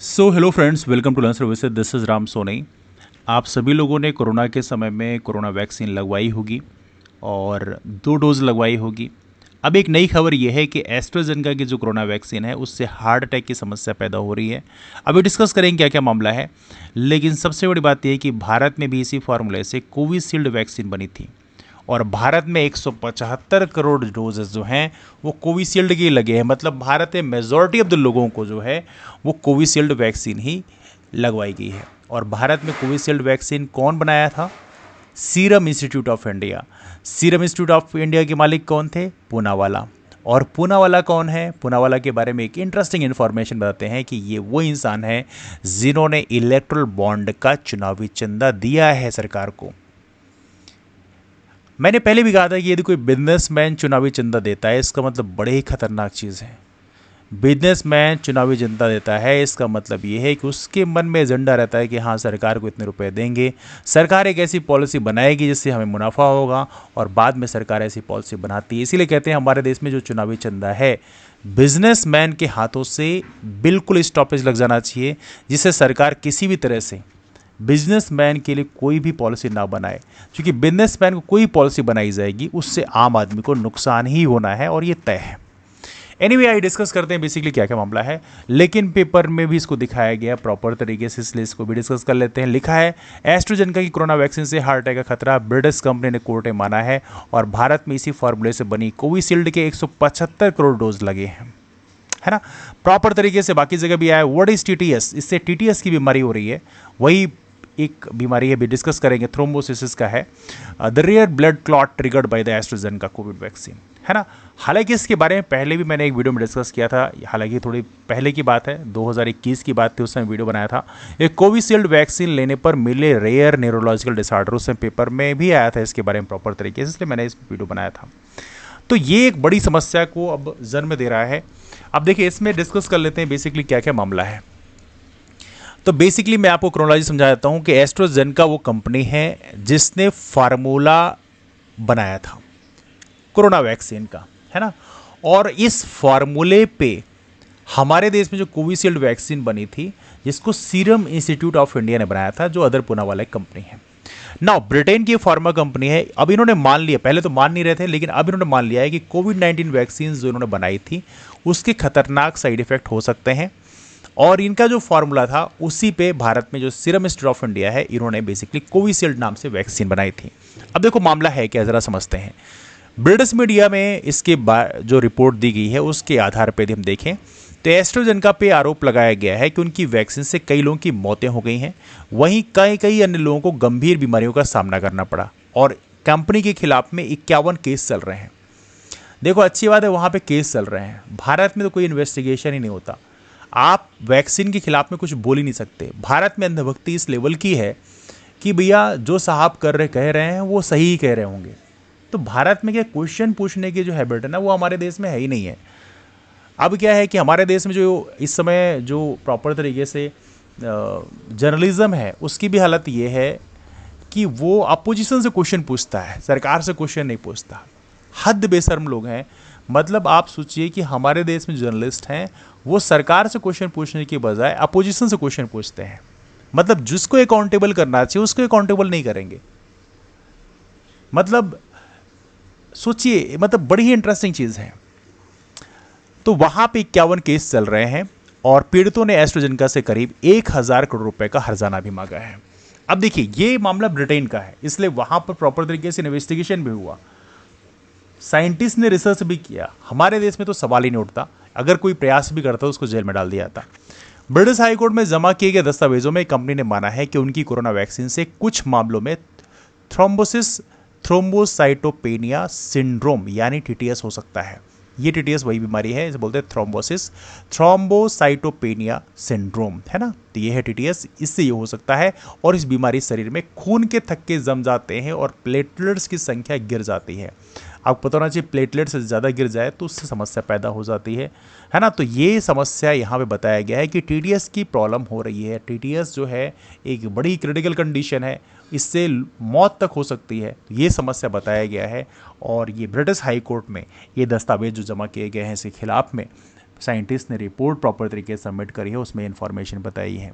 So hello friends, welcome to Learn Services. This is Ram Soni. आप सभी लोगों ने कोरोना के समय में कोरोना वैक्सीन लगवाई होगी और 2 डोज लगवाई होगी। अब एक नई खबर यह है कि एस्ट्राजेनेका की जो कोरोना वैक्सीन है उससे हार्ट अटैक की समस्या पैदा हो रही है। अभी डिस्कस करेंगे क्या क्या मामला है, लेकिन सबसे बड़ी बात यह है कि भारत में भी इसी फार्मूले से कोविशील्ड वैक्सीन बनी थी और भारत में 175 करोड़ डोजेस जो हैं वो कोविशील्ड के लगे हैं। मतलब भारत में मेजॉरिटी ऑफ द लोगों को जो है वो कोविशील्ड वैक्सीन ही लगवाई गई है। और भारत में कोविशील्ड वैक्सीन कौन बनाया था? Serum institute of India. Serum institute of India के मालिक कौन थे? पूनावाला। और पूनावाला कौन है? पूनावाला के बारे में एक इंटरेस्टिंग इन्फॉर्मेशन बताते हैं कि ये वो इंसान है जिन्होंने इलेक्ट्रल बॉन्ड का चुनावी चंदा दिया है सरकार को। मैंने पहले भी कहा था कि यदि कोई बिजनेसमैन चुनावी चंदा देता है इसका मतलब बड़े ही खतरनाक चीज़ है। बिजनेसमैन चुनावी चंदा देता है इसका मतलब ये है कि उसके मन में एजेंडा रहता है कि हाँ, सरकार को इतने रुपए देंगे, सरकार एक ऐसी पॉलिसी बनाएगी जिससे हमें मुनाफा होगा, और बाद में सरकार ऐसी पॉलिसी बनाती है। इसीलिए कहते हैं हमारे देश में जो चुनावी चंदा है बिजनेसमैन के हाथों से बिल्कुल स्टॉपेज लग जाना चाहिए, जिससे सरकार किसी भी तरह से बिजनेसमैन के लिए कोई भी पॉलिसी ना बनाए। क्योंकि बिजनेसमैन को कोई पॉलिसी बनाई जाएगी उससे आम आदमी को नुकसान ही होना है और ये तय है। एनीवे, आई डिस्कस करते हैं बेसिकली क्या क्या मामला है, लेकिन पेपर में भी इसको दिखाया गया प्रॉपर तरीके से, इसलिए इसको भी डिस्कस कर लेते हैं। लिखा है एस्ट्राजेनेका की कोरोना वैक्सीन से हार्ट अटैक का खतरा, ब्रिटिश कंपनी ने कोर्ट में माना है। और भारत में इसी फॉर्मूले से बनी कोविशील्ड के 175 करोड़ डोज लगे हैं, है ना। प्रॉपर तरीके से बाकी जगह भी आया। What is TTS? इससे टीटीएस की बीमारी हो रही है, वही एक बीमारी है, भी डिस्कस करेंगे, थ्रोम्बोसिस का है। The rare blood clot triggered by the AstraZeneca COVID vaccine, है ना। हालांकि इसके बारे में पहले भी मैंने एक वीडियो में डिस्कस किया था, हालांकि थोड़ी पहले की बात है, 2021 की बात थी, उस समय वीडियो बनाया था। एक कोविशील्ड वैक्सीन लेने पर मिले रेयर न्यूरोलॉजिकल डिसऑर्डर, उस समय पेपर में भी आया था इसके बारे में प्रॉपर तरीके से, इसलिए मैंने इस वीडियो बनाया था। तो ये एक बड़ी समस्या को अब जन्म दे रहा है। अब देखिए, इसमें डिस्कस कर लेते हैं बेसिकली क्या क्या मामला है। तो बेसिकली मैं आपको क्रोनोलॉजी समझा देता हूं कि एस्ट्राजेनेका वो कंपनी है जिसने फार्मूला बनाया था कोरोना वैक्सीन का, है ना। और इस फार्मूले पे हमारे देश में जो कोविशील्ड वैक्सीन बनी थी, जिसको सीरम इंस्टीट्यूट ऑफ इंडिया ने बनाया था, जो अदर पूनावाला कंपनी है ना, ब्रिटेन की फार्मा कंपनी है। अब इन्होंने मान लिया, पहले तो मान नहीं रहे थे, लेकिन अब इन्होंने मान लिया है कि कोविड-19 वैक्सीन जो इन्होंने बनाई थी उसके खतरनाक साइड इफेक्ट हो सकते हैं। और इनका जो फॉर्मूला था उसी पे भारत में जो सीरम इंस्टीट्यूट ऑफ इंडिया है, इन्होंने बेसिकली कोविशील्ड नाम से वैक्सीन बनाई थी। अब देखो मामला है क्या, जरा समझते हैं। ब्रिटिश मीडिया में इसके जो रिपोर्ट दी गई है उसके आधार पर यदि हम देखें तो एस्ट्राजेनेका पे आरोप लगाया गया है कि उनकी वैक्सीन से कई लोगों की मौतें हो गई हैं, वहीं कई अन्य लोगों को गंभीर बीमारियों का सामना करना पड़ा, और कंपनी के खिलाफ में 51 केस चल रहे हैं। देखो, अच्छी बात है, वहाँ पे केस चल रहे हैं। भारत में तो कोई इन्वेस्टिगेशन ही नहीं होता। आप वैक्सीन के खिलाफ में कुछ बोल ही नहीं सकते। भारत में अंधभक्ति इस लेवल की है कि भैया जो साहब कह रहे हैं वो सही ही कह रहे होंगे। तो भारत में क्या क्वेश्चन पूछने की जो हैबिट है ना, वो हमारे देश में है ही नहीं है। अब क्या है कि हमारे देश में जो इस समय जो प्रॉपर तरीके से जर्नलिज्म है उसकी भी हालत ये है कि वो अपोजिशन से क्वेश्चन पूछता है, सरकार से क्वेश्चन नहीं पूछता। हद बेशर्म लोग हैं। मतलब आप सोचिए कि हमारे देश में जर्नलिस्ट हैं, वो सरकार से क्वेश्चन पूछने की बजाय अपोजिशन से क्वेश्चन पूछते हैं। मतलब जिसको अकाउंटेबल करना चाहिए उसको अकाउंटेबल नहीं करेंगे। मतलब सोचिए, मतलब बड़ी ही इंटरेस्टिंग चीज़ है। तो वहां पे 51 केस चल रहे हैं और पीड़ितों ने एस्ट्राजेनेका से करीब 1000 करोड़ रुपए का हर्जाना भी मांगा है। अब देखिए, ये मामला ब्रिटेन का है, इसलिए वहां पर प्रॉपर तरीके से इन्वेस्टिगेशन भी हुआ, साइंटिस्ट ने रिसर्च भी किया। हमारे देश में तो सवाल ही नहीं उठता, अगर कोई प्रयास भी करता उसको जेल में डाल दिया जाता। ब्रिटिश हाईकोर्ट में जमा किए गए दस्तावेजों में कंपनी ने माना है कि उनकी कोरोना वैक्सीन से कुछ मामलों में थ्रोम्बोसाइटोपेनिया सिंड्रोम यानी टीटीएस हो सकता है। ये टीटीएस वही बीमारी है, इसे बोलते हैं थ्रोम्बोसाइटोपेनिया सिंड्रोम, है ना। तो ये है टीटीएस, इससे ये हो सकता है। और इस बीमारी शरीर में खून के थक्के जम जाते हैं और प्लेटलेट्स की संख्या गिर जाती है। आपको पता होना चाहिए, प्लेटलेट से ज़्यादा गिर जाए तो उससे समस्या पैदा हो जाती है ना। तो ये समस्या यहाँ पे बताया गया है कि टीटीएस की प्रॉब्लम हो रही है। टीटीएस जो है एक बड़ी क्रिटिकल कंडीशन है, इससे मौत तक हो सकती है। ये समस्या बताया गया है और ये ब्रिटिश हाई कोर्ट में ये दस्तावेज जो जमा किए गए हैं इसके खिलाफ में साइंटिस्ट ने रिपोर्ट प्रॉपर तरीके से सबमिट करी है, उसमें इन्फॉर्मेशन बताई है।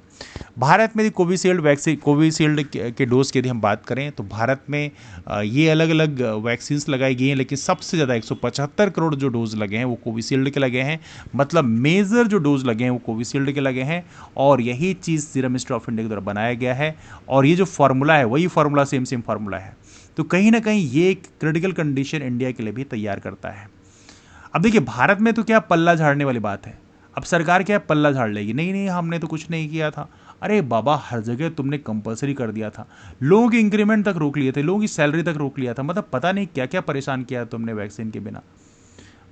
भारत में कोविशील्ड वैक्सीन, कोविशील्ड के डोज की यदि हम बात करें तो भारत में ये अलग अलग वैक्सीन्स लगाई गई हैं, लेकिन सबसे ज़्यादा 175 करोड़ जो डोज लगे हैं वो कोविशील्ड के लगे हैं। मतलब मेजर जो डोज लगे हैं वो कोविशील्ड के लगे हैं, और यही चीज़ सीरम इंस्टीट्यूट ऑफ इंडिया के द्वारा बनाया गया है। और ये जो फार्मूला है वही फार्मूला सेम फार्मूला है। तो कहीं ना कहीं ये एक क्रिटिकल कंडीशन इंडिया के लिए भी तैयार करता है। अब देखिए, भारत में तो क्या पल्ला झाड़ने वाली बात है। अब सरकार क्या पल्ला झाड़ लेगी, नहीं नहीं हमने तो कुछ नहीं किया था। अरे बाबा, हर जगह तुमने कंपलसरी कर दिया था, लोगों की इंक्रीमेंट तक रोक लिए थे, लोगों की सैलरी तक रोक लिया था, मतलब पता नहीं क्या क्या परेशान किया तुमने वैक्सीन के बिना।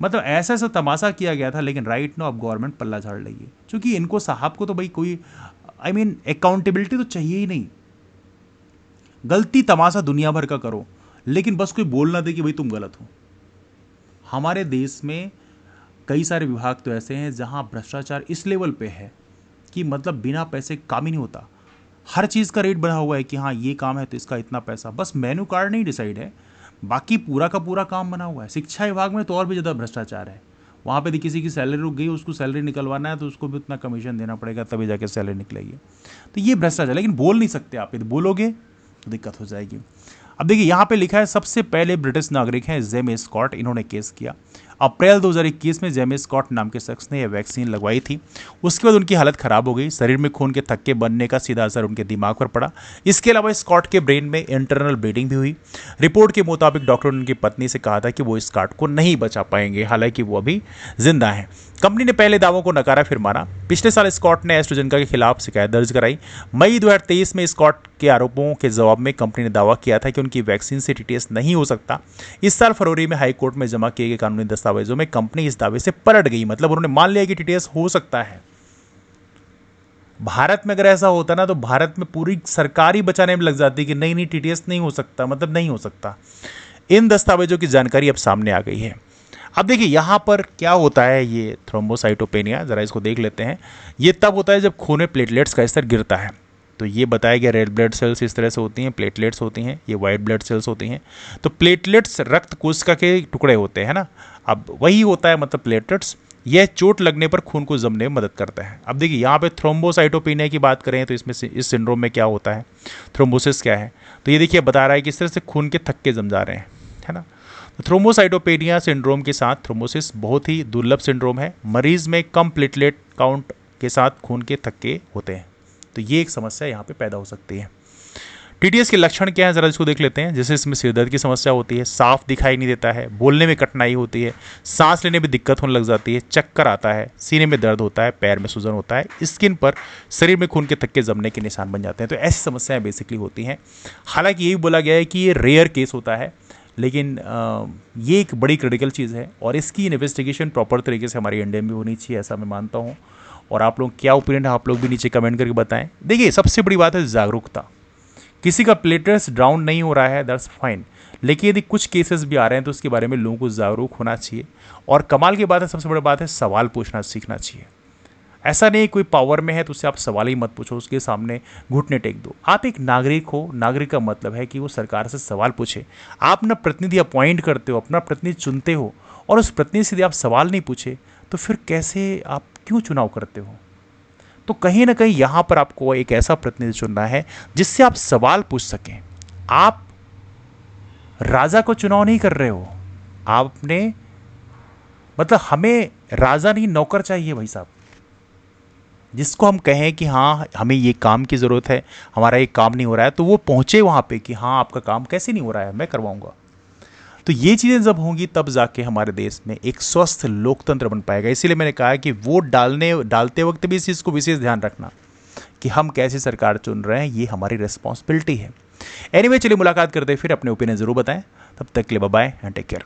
मतलब ऐसा ऐसा तमाशा किया गया था, लेकिन राइट नो अब गवर्नमेंट पल्ला झाड़ रही है, क्योंकि इनको साहब को तो भाई कोई अकाउंटेबिलिटी तो चाहिए ही नहीं। गलती तमाशा दुनिया भर का करो, लेकिन बस कोई बोल ना दे कि भाई तुम गलत हो। हमारे देश में कई सारे विभाग तो ऐसे हैं जहां भ्रष्टाचार इस लेवल पे है कि मतलब बिना पैसे काम ही नहीं होता। हर चीज़ का रेट बढ़ा हुआ है कि हाँ ये काम है तो इसका इतना पैसा, बस मेन्यू कार्ड नहीं डिसाइड है, बाकी पूरा का पूरा काम बना हुआ है। शिक्षा विभाग में तो और भी ज़्यादा भ्रष्टाचार है। वहाँ पे यदि किसी की सैलरी रुक गई, उसको सैलरी निकलवाना है तो उसको भी उतना कमीशन देना पड़ेगा, तभी जाके सैलरी निकलेगी। तो ये भ्रष्टाचार, लेकिन बोल नहीं सकते आप, यदि बोलोगे तो दिक्कत हो जाएगी। अब देखिए, यहाँ पे लिखा है सबसे पहले ब्रिटिश नागरिक हैं जेमी स्कॉट, इन्होंने केस किया। अप्रैल 2021 में जेमी स्कॉट नाम के शख्स ने यह वैक्सीन लगवाई थी। उसके बाद उनकी हालत खराब हो गई, शरीर में खून के थक्के बनने का सीधा असर उनके दिमाग पर पड़ा। इसके अलावा स्कॉट के ब्रेन में इंटरनल ब्लीडिंग भी हुई। रिपोर्ट के मुताबिक डॉक्टर ने उनकी पत्नी से कहा था कि वो स्कॉट को नहीं बचा पाएंगे, हालांकि वो अभी जिंदा हैं। कंपनी ने पहले दावों को नकारा फिर माना। पिछले साल स्कॉट ने एस्ट्राजेनेका के खिलाफ शिकायत दर्ज कराई। मई 2023 में स्कॉट के आरोपों के जवाब में कंपनी ने दावा किया था कि उनकी वैक्सीन से टीटीएस नहीं हो सकता। इस साल फरवरी में हाई कोर्ट में जमा किए गए कानूनी दस्तावेजों में कंपनी इस दावे से पलट गई, मतलब उन्होंने मान लिया कि टीटीएस हो सकता है। भारत में अगर ऐसा होता ना तो भारत में पूरी सरकार ही बचाने में लग जाती कि नहीं नहीं टीटीएस नहीं हो सकता, मतलब नहीं हो सकता। इन दस्तावेजों की जानकारी अब सामने आ गई है। अब देखिए यहाँ पर क्या होता है, ये थ्रोम्बोसाइटोपेनिया, जरा इसको देख लेते हैं। ये तब होता है जब खून में प्लेटलेट्स का स्तर गिरता है। तो ये बताया गया रेड ब्लड सेल्स इस तरह से होती हैं, प्लेटलेट्स होती हैं, ये वाइट ब्लड सेल्स होती हैं। तो प्लेटलेट्स रक्त कोशिका के टुकड़े होते हैं ना, अब वही होता है मतलब प्लेटलेट्स। यह चोट लगने पर खून को जमने में मदद करता है। अब देखिए यहाँ पे थ्रोम्बोसाइटोपेनिया की बात करें तो इसमें से इस सिंड्रोम में क्या होता है, थ्रोम्बोसिस क्या है, तो ये देखिए बता रहा है कि इस तरह से खून के थक्के जम जा रहे हैं, है ना। तो थ्रोम्बोसाइटोपेनिया सिंड्रोम के साथ थ्रोम्बोसिस बहुत ही दुर्लभ सिंड्रोम है। मरीज में कम प्लेटलेट काउंट के साथ खून के थक्के होते हैं, तो ये एक समस्या यहाँ पे पैदा हो सकती है। टीटीएस के लक्षण क्या है, जरा इसको देख लेते हैं। जैसे इसमें सिरदर्द की समस्या होती है, साफ दिखाई नहीं देता है, बोलने में कठिनाई होती है, सांस लेने में दिक्कत होने लग जाती है, चक्कर आता है, सीने में दर्द होता है, पैर में सूजन होता है, स्किन पर शरीर में खून के थक्के जमने के निशान बन जाते हैं। तो ऐसी समस्याएं बेसिकली होती हैं। हालांकि यही बोला गया है कि ये रेयर केस होता है, लेकिन ये एक बड़ी क्रिटिकल चीज़ है और इसकी इन्वेस्टिगेशन प्रॉपर तरीके से हमारी इंडिया में होनी चाहिए, ऐसा मैं मानता हूँ। और आप लोग क्या ओपिनियन है, आप लोग भी नीचे कमेंट करके बताएं। देखिए सबसे बड़ी बात है जागरूकता। किसी का प्लेटलेट्स डाउन नहीं हो रहा है, दैट्स फाइन, लेकिन यदि कुछ केसेस भी आ रहे हैं तो उसके बारे में लोगों को जागरूक होना चाहिए। और कमाल की बात है, सबसे बड़ी बात है, सवाल पूछना सीखना चाहिए। ऐसा नहीं कोई पावर में है तो उससे आप सवाल ही मत पूछो, उसके सामने घुटने टेक दो। आप एक नागरिक हो, नागरिक का मतलब है कि वो सरकार से सवाल पूछे। आप अपना प्रतिनिधि अपॉइंट करते हो, अपना प्रतिनिधि चुनते हो, और उस प्रतिनिधि से यदि आप सवाल नहीं पूछे तो फिर कैसे, आप क्यों चुनाव करते हो। तो कहीं ना कहीं यहाँ पर आपको एक ऐसा प्रतिनिधि चुनना है जिससे आप सवाल पूछ सकें। आप राजा को चुनाव नहीं कर रहे हो, आपने मतलब हमें राजा नहीं नौकर चाहिए भाई साहब, जिसको हम कहें कि हाँ हमें ये काम की ज़रूरत है, हमारा ये काम नहीं हो रहा है, तो वो पहुँचे वहाँ पे कि हाँ आपका काम कैसे नहीं हो रहा है, मैं करवाऊँगा। तो ये चीज़ें जब होंगी तब जाके हमारे देश में एक स्वस्थ लोकतंत्र बन पाएगा। इसीलिए मैंने कहा कि वोट डालते वक्त भी इस चीज़ को विशेष ध्यान रखना कि हम कैसी सरकार चुन रहे हैं, ये हमारी रिस्पॉन्सिबिलिटी है। एनीवे, चलिए मुलाकात करते हैं फिर, अपने ओपिनियन ज़रूर बताएं। तब तक के लिए bye bye and take care.